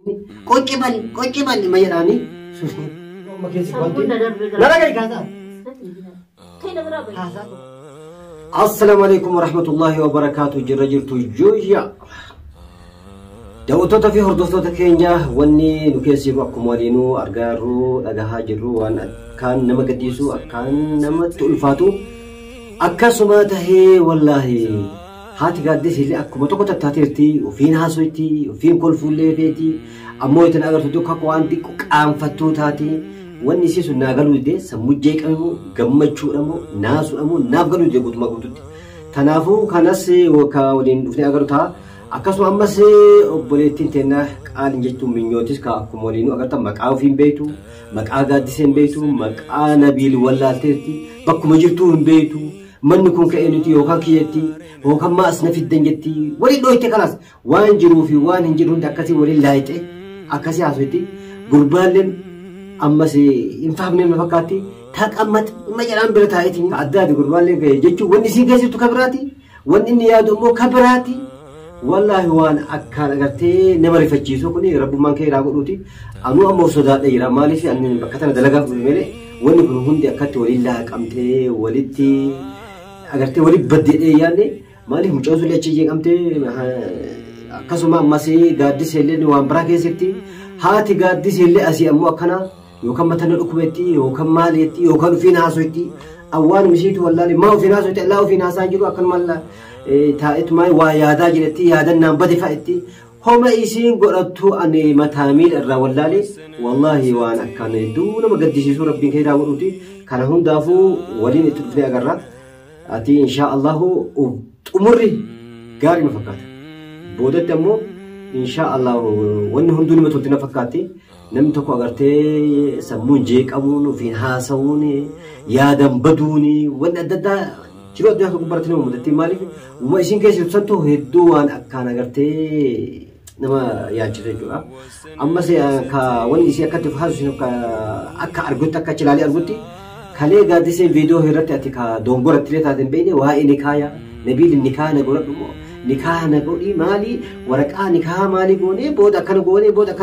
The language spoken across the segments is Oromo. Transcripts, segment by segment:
Kochi bali mayarani. Assalamualaikum warahmatullahi wabarakatuh. Jirajirtu Joja. Daawwattoota fi hordoftoota keenya wanni nu keessa jiru akkuma waliinuu argaarru dhagahaa jirru waan akkaan nama gaddiisu akkaan namatti ulfaatu akkasuma tahee wallaahi haati gaaddis illee akkuma tokko tattaateerti ofiin haasoyti ofiin kolfuullee feeti ammoo itin agartu tokko waan xiqqoo qaanfattuu taati wanni isii sun naagalu dee sammuu jeeqamu gammachuudhamu naasuudhamu naaf galu dee guutummaa guututti kanaafuu kanas ka waliin dhufnee agarru ta'a. Akkasuma ammas obboleettiin teennaa qaaliin jechuun minyootis ka akkuma waliinuu agartan maqaa ofiin beektu maqaa gaaddiseen beektu maqaa nabiil wallaalteetti bakkuma jirtuu hin beektu manni kun ka'ee nuti yookaan kiyyetti yookaan maas na fiddan jetti waliin dhooyte kanas waan jiruu fi waan hin jiru hundi akkasii waliin laayite akkasii haasofti gurbaalleen ammas hin fahamne na fakkaatti taqammat majaraan bira taa'eetiin addaati gurbaalleen ka'ee jechuun wanni isiin keessattuu kabiraati wanni inni yaadu immoo kabiraati. Wallahi waan akkaan agartee nama rifachiisu kuni rabbumaan kee irraa godhuuti anu ammoo sodaadha jira maaliif ani bakka tana dalagaaf dhufe wanni kun hundi akkatti waliin laaqamtee walitti agartee walitti baddeedhee yaadne maaliif mucaa sullee achi jeeqamtee akkasuma ammas gaaddiseellee waan biraa keessatti haati gaaddiseellee asii ammoo akkana yookaan matana dhukubeetti yookaan maaliitti yookaan ofiin haasoitti awwaan misiitu wallahi maa ofiin haasoitti allaa ofiin haasaan jiru akkanuma taa'et maay waa yaadaa jiretti yaadannaan bade fa'etti homa isiin godhattu ani mataamiil irraa wallaalee wallahi waan akkaan hedduu nama gaddisiisu rabbiin kee irraa godhuuti kana hundaafuu waliin itti dhufnee agarra ati inshaa allahu xumurri gaarii na fakkaata boodatti ammoo inshaa allahu wanni hunduu nama tolti na fakkaatti namni tokko agartee sammuun jeeqamuun ofiin haasawuun yaadan baduun wanni adda addaa Kilo dia aku berarti nama muda timali, umma isin kayak sesuatu heduan akan agartee nama ya cerita juga. Amma saya kawan isi akan terfaham sih akan argut akan celali arguti. Kali gadi saya video herat ya tika donggor atlet ada bini wah ini kaya nabil nikah nagorat dulu nikah nagori mali warak nikah mali gone bod akan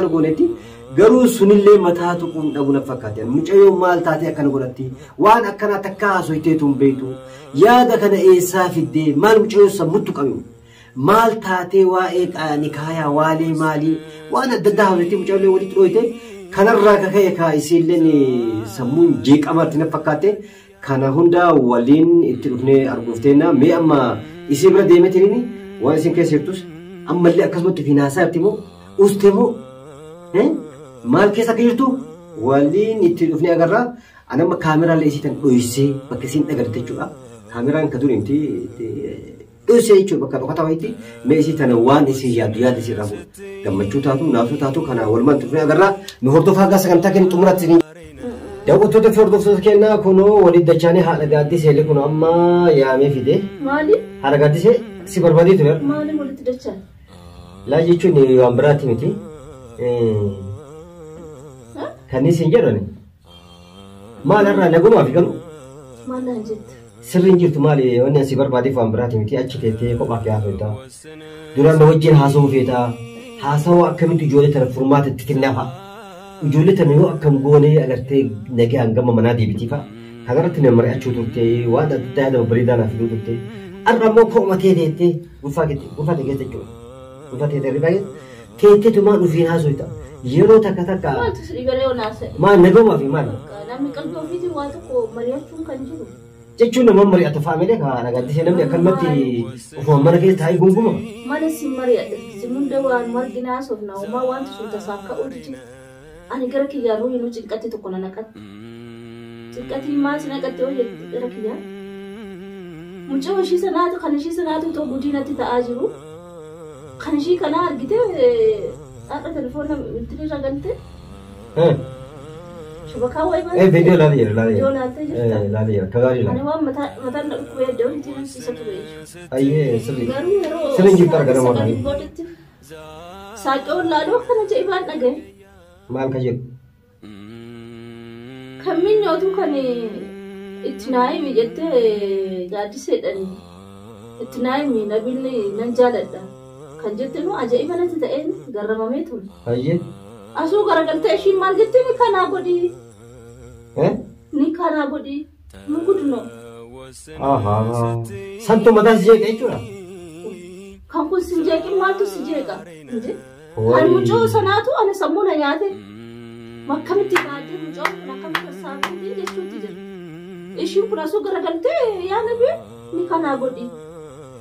gone ti. Garuu sunillee mataa tuquun dhabuun fakkaate mucayyoo maal taatee akkana godhatti waan akkana takka haasoyteetu hin beektu yaada kana eessaa fiddee maal mucayyoo sammuutti qabu maal taatee waa'ee nikaayaa waalee maalii waan adda addaa haasoytee mucayyoo walitti dhooyte kanarraa kaka'e kaa isiilleen sammuun jeeqamaatti na fakkaate kana hunda waliin itti dhufnee arguufteenna mee amma isii bira deemetiniin waan isin keessa jirtus ammallee akkasumatti finaasaa irti moo uste moo maal keessa jirtu waliin itti dhufnee agarra anamma kaameraalee isiitan dhoysee bakka isiin dhagarte jechuudha kaameraan ka duri miti dhoysee jechuudha bakka dhokataa wayitti mee isiitan waan isii yaada isii rafu gammachuu taatu naasuu taatu kana walumaan itti dhufnee agarra nu hordofaa gaa sagantaa keenya xumuratti daawwattoota fi hordoftoota keenyaa kunoo waliin dachaanii haadha gaaddisee kun amma yaamee fide maali haadha gaaddisee si barbaadee ture maali walitti dachaa laa jechuun waan biraatti miti kan isin jedhani maal irraa nagumaa fi galu maal jirtu sirriin jirtu maali wanni asi barbaadeef waan biraati miti achi teettee kophaa fi haasofta duraan na wajjin haasawuu feetaa haasawaa akkamitti ijoollee tana furmaata itti kennafa ijoollee tana yoo akkam goonee agartee nagee hangama manaa deebitiifa kanarratti nama mari'achuu turte waan adda addaa nama bareedaa naaf fiduu turte arra immoo ko'umatee teettee gufate keessa jechuudha gufate teettee teettee tumaan dhufiin haasofta yeroo takka maal nagama fi maal namni qalbii ofiitii waa tokko mari'achuun kan jiru jechuun nama mari'atu faamilee kana gaaddisee namni akkanumatti ofuma mana keessa taa'ee gunguma mana si mari'atu simunda waan marginaa sofna uumaa wanti sun tasaa ka'uu jira ani gara kiyyaaruu hinuu cinqatti tokko na naqatti cinqatti maal si naqatti hojii gara kiyyaa mucaa ishii sanaatu kan ishii sanaatu ta'u guddinatti ta'aa jiru kan ishii kana argite ada telepon itu ragante coba kau apa video lari ya kagari lah ane wam mata nak kue daun jangan sisa tu aye sering kita gara mana sakit lalu kan aja ibarat lagi mal kajet kami nyotu kan itnai bijete jadi sedan itnai mi nabil ni nanjalat dah kan jettinu ajaa'iba natti ta'een garramamee ture. Hayyee. Asuu garagaltee ishiin maal jettee ni kanaa godhi. Ni kanaa godhi. Nu gudno. Santu mataa si jeeqa jechuudha. Kan kun si jeeqin maaltu si jeeqa? Kan mucoo sanaatu ani sammuu na nyaate. Makkamitti nyaate mucoo kun akkamitti saafuutii jechuutti jira. Ishiin kun asuu garagaltee yaa nabi ni kanaa godhi.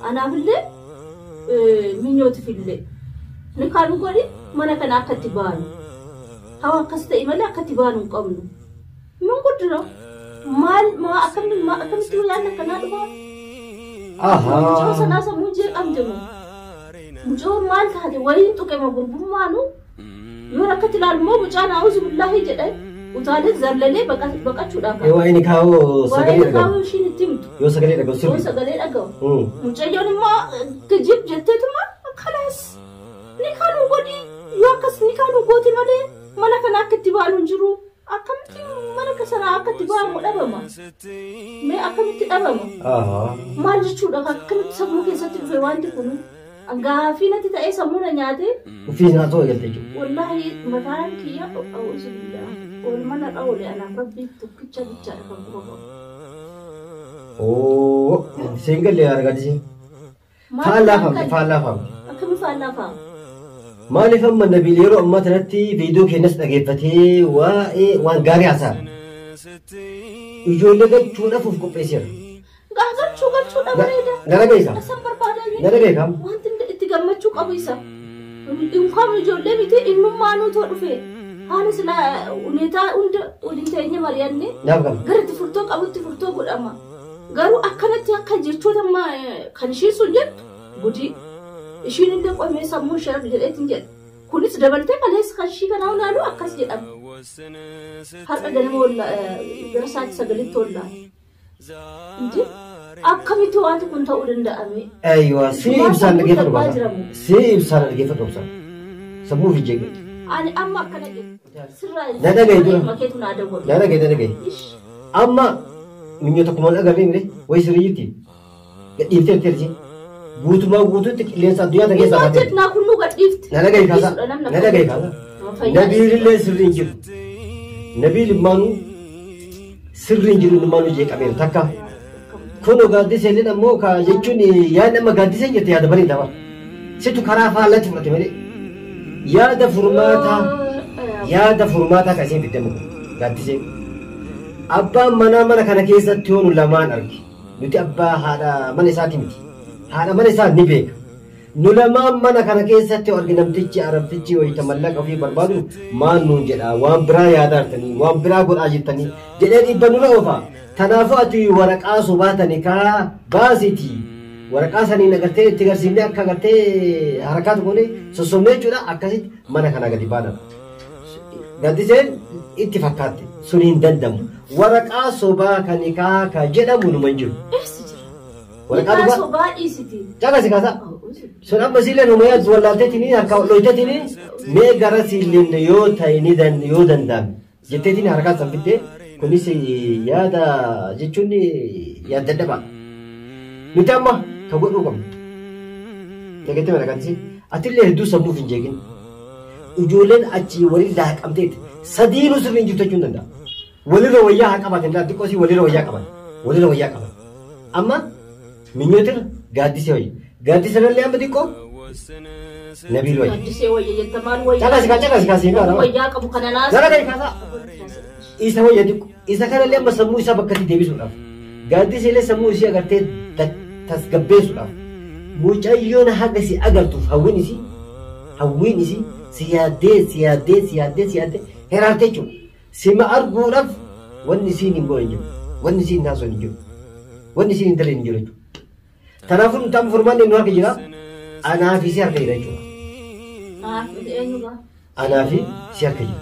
Anaafillee minyooti fillee. Ni kaanu godhi mana kana akkatti baanu. Hawa akkas ta'e malee akkatti baanu hin qabnu. Nun guddino. Akkamitti yaadna kanaa dhufaa? Mucoo sanaa sammuu jeeqamtemu. Mucoo maal taate waliin tuqema gurbummaanu yoo akkatti ilaalu immoo mucaan a'uuzu billaahi jedhee utaalee zallalee baqachuudhaaf. Waa inni kaa'u sagalee dhagahu. Waa ishiin itti himtu. Yoo sagalee dhagahu sirri. Yoo sagalee dhagahu. Mucayyoon immoo kijib jetteetuma kanaas ni kaanuu godhi yoo akkas ni kaanuu gooti malee mana kana akka itti baanu hin jiru. Akkamitti mana kana akka itti baanu dhabama. Mee akkamitti dhabama? Maal jechuudha akkamitti sammuu keessatti dhufe wanti kun? Gaaffii natti ta'ee sammuu na nyaate. Uffii naa ta'uu eegalte jechuudha. Wallaahi mataan kiyya a'uuzu billaahi. Oolmana dhawule anaaf rabbii tokkicha bichaadha kan qabu. Seengallee argaatisi. Faallaa faamti. Akkamitti faallaa faamti? Maaliif amma nabiin yeroo ammaa kanatti viidiyoo keenyas dhageeffatee waan gaarii haasa'a. Ijoollee galchuudhaaf of qopheesseera. Galchuudha bareeda. Nara geessaa. Asan barbaadaa Nara geessaa. wanti itti gammachuu qabu isa. Inkaan ijoollee miti innummaanuu too dhufe. Haala sila uneetaa hunda waliin ta'enya mari'anne. Gara itti furtoo qabutti furtoo godhama. Garuu akkanatti akka jechoota ammaa kan ishiin sun jettu gudii. Ishiin illee qomee sammuu sharaf jedheetiin jedha. Kunis dabaltee kaleessa kan ishii kanaa ilaalu akkas jedhama. Har'a ganama gara isaatti sagalitti oolaa. Akkamitti wanti kun ta'uu danda'ame? Ayyoo si ibsaan dhageeffatu baasa. Si ibsaan dhageeffatu baasa. Sammuu fi jeeqe. Ani amma akkana jedhu. Sirraa Na dhagaye dura. makeetu naa dabalu. Na dhagaye. Amma minyoo tokko maal agarree mire wayi sirrii jirti. Gadhiiftee jirti. Guutumaa guutuutti qilleensa addunyaa ta'e keessaa baatee. Naa kunnuu gadhiifte. Na dhagaye kaasa. Na dhagaye kaasa. Nabiilillee sirrii hin jiru. Nabiil immaanuu sirrii hin jiru immaanuu jeeqameera takka. Kuno gaaddiseen ammoo jechuun yaada amma gaaddiseen jette yaada barii daba. Situ karaa faallatti fudhate malee yaada furmaataa kan isheen fiddamu gaaddiseen. Abbaan mana kana keessatti yoo nu lamaan arge nuti abbaa haadha mana isaati miti. Haadha mana isaa ni beeka. Nu lamaan mana kana keessatti yoo arge namtichi arabtichi wayita mallaqa ofii barbaadu maal nuun jedha waan biraa yaadaa jirtanii waan biraa godhaa jirtanii jedhee dhibba nurra oofaa. Kanaafuu ati waraqaa sobaatanii kaa baasiti. Waraqaa saniin agartee itti garsiifnee akka agartee harakaatu goonee sossobnee jechuudha akkasitti mana kana gadi baana. Gaddiseen itti fakkaatti suni hin dandamu. Waraqaa sobaa kan kaa jedhamu numa hin jiru. Waraqaa sobaa dhiisiti. Caqasi kaasa. Sun amma siillee numa yaaddu wallaalteetiin harka dhoyteetiin mee gara siillee yoo ta'e yoo danda'ame jetteetiin harkaa san fiddee. Kunis yaada jechuun yaada dadhabaa. Nuti amma kan godhuu qabnu. Dhageettee mana kanti atillee hedduu sammuuf hin jeeqin. Ijoolleen achii waliin daaqamteeti. Sadiinuu sirrii hin jirtu jechuun danda'a. Walirra wayyaa haa qabaatan xiqqoosii walirra wayyaa qaban. Walirra wayyaa qaban. Amma minyootirra gaaddisee wayya. Gaaddisanallee amma xiqqoo nabiil wayya. Gaaddisee wayya jetta maal wayya? Caqasi kaasee wayyaa qabu kana naas. Gara gadi kaasaa. Isa wayya xiqqoo. Isa kanallee amma sammuu isaa bakkatti deebisuudhaaf. Gaaddiseellee sammuu isii agartee tasgabbeessuudhaaf. Mucayyoon haga si agartuuf hawwiin isii si yaaddee heraartee jechuudha. Sima arguudhaaf wanni isiin hin goone jiru. Wanni isiin hin haasoo hin jiru. Wanni isiin hin dalee hin jiru jechuudha. Kanaafuu nuti amma furmaanni nu harka jira. Anaafi si harka jira jechuudha. Anaafi si harka jira.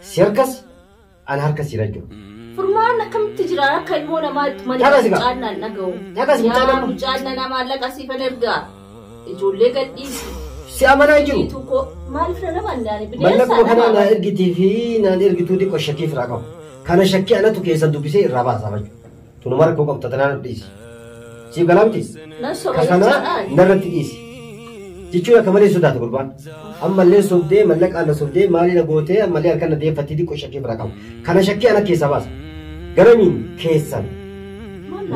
Si harkas ana harkas jira jechuudha. Furmaan akkamitti jira akka ilmoo namaatti malee mucaannaan dhaga'u. Mucaannaan namaa laqasiifan ergaa ijoollee gadhiisi. Si amanaa jiru. Maaliif na nama andaani Mallattoo kana na ergitii fi naan ergituu xiqqoo shakkii firaa qabu. Kana shakkii anatu keessan dubbisee irraa baasaa jechuudha. Tunuma rakkoo qabu tatanaan dhiisi. Siif galaa miti? Kana narratti dhiisi. jechuudha kamalee sodaata gurbaan ammallee sobdee mallaqaan na sobdee maaliin gootee ammallee harkaan na deeffattee xiqqoo shakkii bira qabu kana shakkii ana keessa baasa garamiin keessan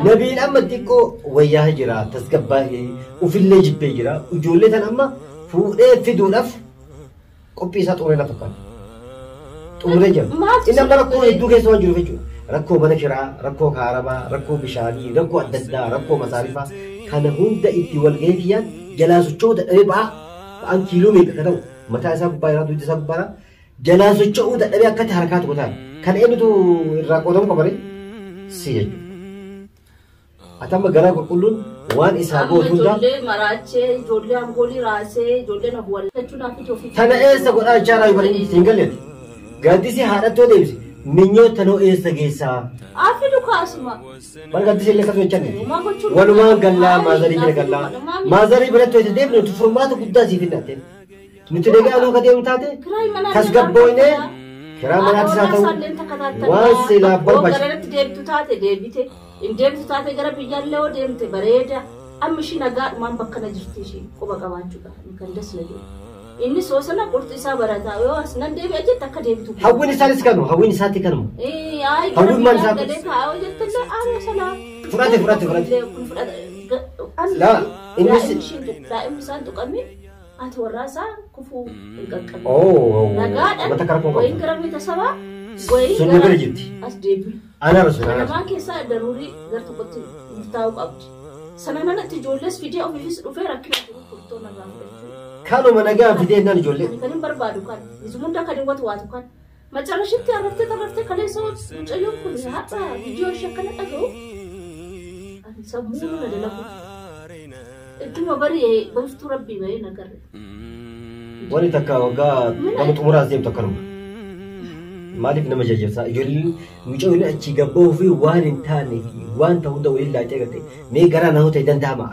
nabiin amma xiqqoo wayyaa jira tasgabbaa'ee ufillee jibbee jira ijoollee tan amma fuudhee fiduudhaaf qophii isaa xumuree lafa kan xumuree jira inni amma rakkoo hedduu keessa waan jiruuf jechuudha rakkoo mana kiraa rakkoo kaarabaa rakkoo bishaanii rakkoo adda addaa rakkoo masaarifaa kana hunda itti wal geediyaan jalaa socho'uu dadhabee ba'aan kiiloo meeqa ka ta'u mataa isaa gubbaa irraa dugda isaa gubbaa jalaa socho'uu dadhabee akkatti harkaa tokko ta'an kan eenyutu irraa qoodamu qabare si jechuudha. Atama garaa qulqulluun waan isaa gootu hunda ijoollee maraachee ijoollee angoolii raasee ijoollee na bu'allachuudhaaf ijoollee kana eessa godhaa jaaraa yuubanii siin galleeti gaaddisi haadhattoo deebisi minyoota noo eessa geessaa afidu kaasuma bargaddisi illee akkasuma jechanne walumaan gallaa maazarii bira gallaa maazarii biratti hojii deemne nuti furmaata guddaa siif hin dhatte nuti deebi'aa anoo ka deemu taate tasgabbooynee kiraa manaattis haa ta'u waan silaa barbaachisu garatti deemtu taate deebite in deemtu taate gara biyyaallee oo deemte bareeda amma ishii nagaadhumaan bakka na jirti ishii quba qabaachuudha kan dasna deemu inni soosana qurxi isaa barataa yoo as nan deebi'a jette akka deemtu hawwiin isaanis kanuma hawwiin isaatti kanuma hawwiin maan isaa fudhate laa innis daa'imni isaan tuqame ati warraasaa kufuu hin qaqqabe nagaadhaan wayin gara beetasabaa sun nagara jirti as deebi ana rasul namaan keessaa daruurii gar tokkotti murtaa'uu qabdi sana nanatti ijoollees fidee ofiifis dhufee rakkina jiru furtoo nagaa fudhachuu kanuma nagaa fidee naan ijoollee kan hin barbaadu kan izmunda kan hin watu kan macarashitti arraftee kaleessa mucayyoon kun haadha viidiyoo ishee akkana dhaga'u ani sammuu na dalagu ittuma bari baftuu rabbii bahee nagarre wani takka waggaa nama xumuraas deemtu akkanuma maaliif nama jajjabsaa ijoolleen mucayyoon achi gabbahuu fi waan hin taane fi waan ta'u hunda waliin laacee garte mee garaa namoota ta'e danda'ama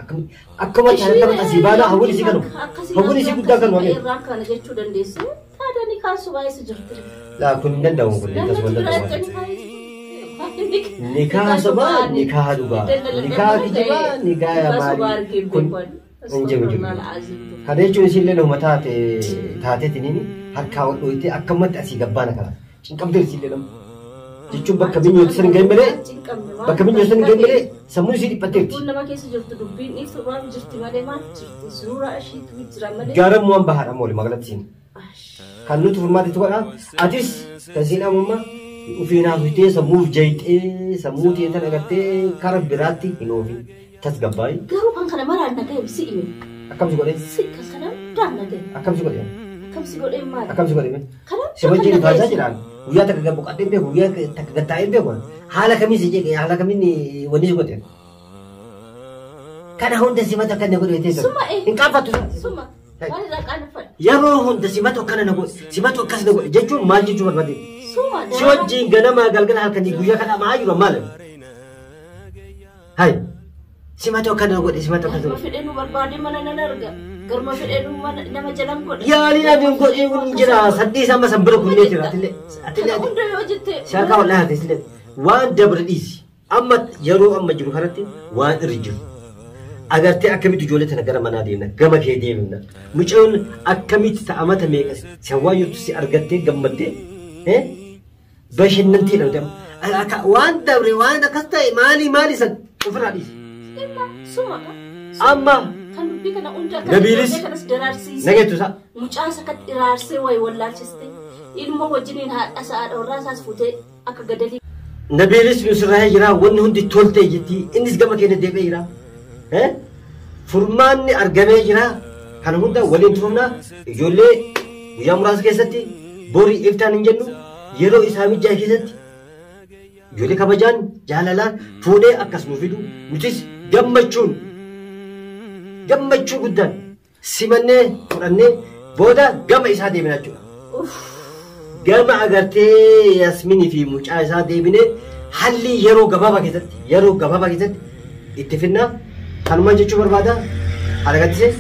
akkuma taanata asii baanaa hawwiin isii kanuma hawwiin isii guddaa kanuma irraa kana jechuu dandeesse taadanii kaasuu baay'ees jirti laa kun hin danda'amu kun tasuma danda'amu nikah soba nikah duga nikah kijiba nikah mali kun injibu kada jechuun isin illee nama taateetiin inni harkaa wal dhooyitee akkamatti asii gabbaana kana cinqabdee isin illee nama jechuun bakka minyootti san hin malee bakka minyootti san hin malee sammuu isii dhiphatteetti. Kun nama keessa jirtu dubbiin ibsu waan jirti malee maal jirti suuraa ishiitu jira malee. Gaaramuu waan bahaadha mooli magaalatti siin kan nuti furmaatitti godhaa atis kan siin amummaa ufiinaaf bitee sammuuf jayxee sammuu ta'e agartee kara biraatti hin oofin tasgabbaa'ii. Garuu kan kana maraan nagahee si'ime. Akkamsi godhee? Si kan kana daan nagahee. Akkamsi godhee? Akkamsi godhee maali? Akkamsi godhee? Si wajjin faayidaa jiraan guyyaa takka gabbu qaddeen beeku guyyaa takka gattaa'een beeku haala kamiin si jeeqee haala kamiin wanni si godhee? Kana hunda simata akka inni godhee teessu. Suma hin qaanfattu. Suma. Maali qaanfadhu? Yeroo hunda simata akkana na godhe simata akkas na godhe jechuun maal jechuu barbaade? Si wajjin ganama galgala halkanii guyyaa kana maa jiru maal? Hai. Simata akkana na godhe simata akkana. Garma fedhee nu barbaade mana nan arga. Garma fedhee nu nama jalan godhe. Yaaliin adiin godhee kun jira sadii isaa amma sanbira kunnee jira atillee. Atillee hunda yoo jettee. Shaakaa wallaahi ati sillee waan dabra dhiisi amma yeroo amma jiru kanatti waan irra jiru. Agartee akkamitti ijoollee tana gara manaa deemna gama kee deemna mucaan akkamitti ta'amata meeqas sawaa jirtu si argattee gammaddee bashannantii dhabdama waan dabre waan akkas ta'e maali san ofirraa dhiisi. Suma amma kan dubbii kana hunda Nabiilis nageettu isaa mucaan sakatti iraarsee wayi wallaalchiste ilma wajjiniin haadha warraa isaas fuutee akka gadalii. Nabiilis nusirraa jira wanni hundi toltee jetti innis gama keenya deebi'ee jira. Furmaanni argamee jira kana hunda waliin turumna ijoollee guyyaa muraasa keessatti borii iftaan hin jennu yeroo isaa mijjaa keessatti ijoollee kabajaan jaalalaan fuudhee akkas nu fidu nutis gammachuu guddaan simannee fudhannee booda gama isaa deebina jechuudha. Gama agartee Yasminii fi mucaa isaa deebinee halli yeroo gabaabaa keessatti itti finnaa. Kanuma jechuu barbaada harkattisee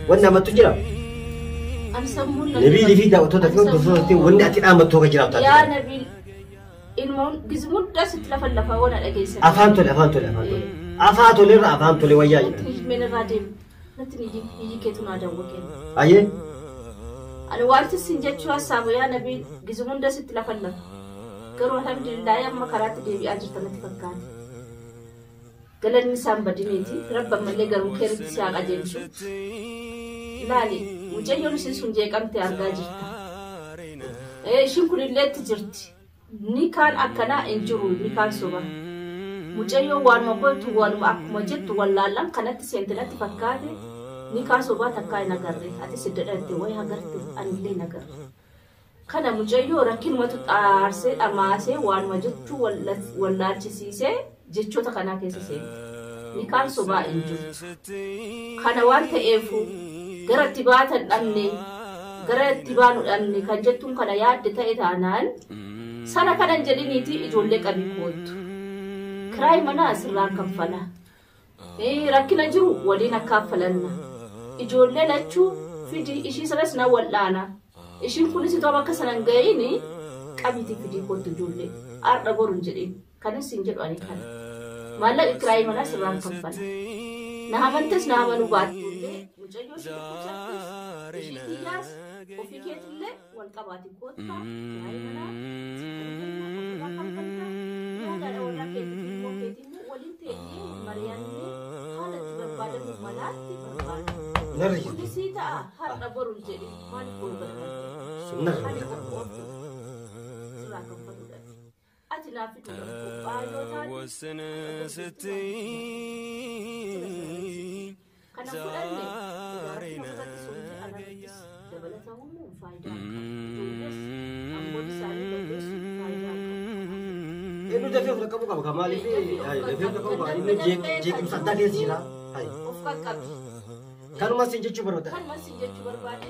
wanni amattu jira. Nabiilii fi daawwattoota fi hordoftoota wanni ati dhaamattuu kan jiraatu. Yaa Nabiil ilmoon gizmuddaa sitti lafa waan dhageessan. Afaan tole irraa afaan tole wayyaa jira. Ilmeen irraa deemu. نتني يجي كتنا دوّكين أيه أنا وارت السنجة شو السابو يا نبي جزمون ده ست لفلا كرو الحمد لله يا ما كرات دي بيأجر تنتفكان قال النساء بدينتي رب من اللي قالوا كيرت سياق أجنشو لا لي وجاي يونس سنجة كم تيارجع جرتا إيه شو كل اللي تجرتي نيكان أكنا إنجرو نيكان سوبا وجاي يوان ما قلت وان ما أكمجت ولا لام كانت سنتنا تفكاري نيكان سوبا تكاي نجاري أتي سدرت وين هجرت أنا اللي نجار كنا مجاي يو ركين ما تتعرسي أماسي وان ما جت ولا تسيسي جتشو تكنا كيسي نيكان سوبا إنجرو كنا وان تأفو قرأت باتا أمني قرأت بانو أمني كان جتون كنا ياد تأتانان sana kanan jedhiniiti ijoollee qabii kootu kiraay mana asirraa kaffala rakkina jiru waliin akkaffalanna ijoollee lachuu fidi ishii sanas na wal'aana ishiin kunis itoo bakka sanan ga'ini qabiiti fidii kootu ijoollee arda boruun jedhin kanis hin jedhu ani kana maallaqa kiraay mana asirraa kaffala na amantes na amanu baatullee mucayyoo shi dhukkubsattis ishii xiyyaas ofii keetillee wal qabaati kootu kiraay mana Polisi tak harap baru jadi mana pun berkata. Sunnah. Seragam penuh. Aji nafi tu bayo tadi. Karena bulan ni, kita sunyi analisis. Dalam tahun mu faedah. Tulis, ambil sari bagus faedah. Ini dah faham kamu kamu kamal ini. Dah faham kamu ini jek musada dia sih lah. Of course. Kan masih jujur berada. Kan masih jujur berada.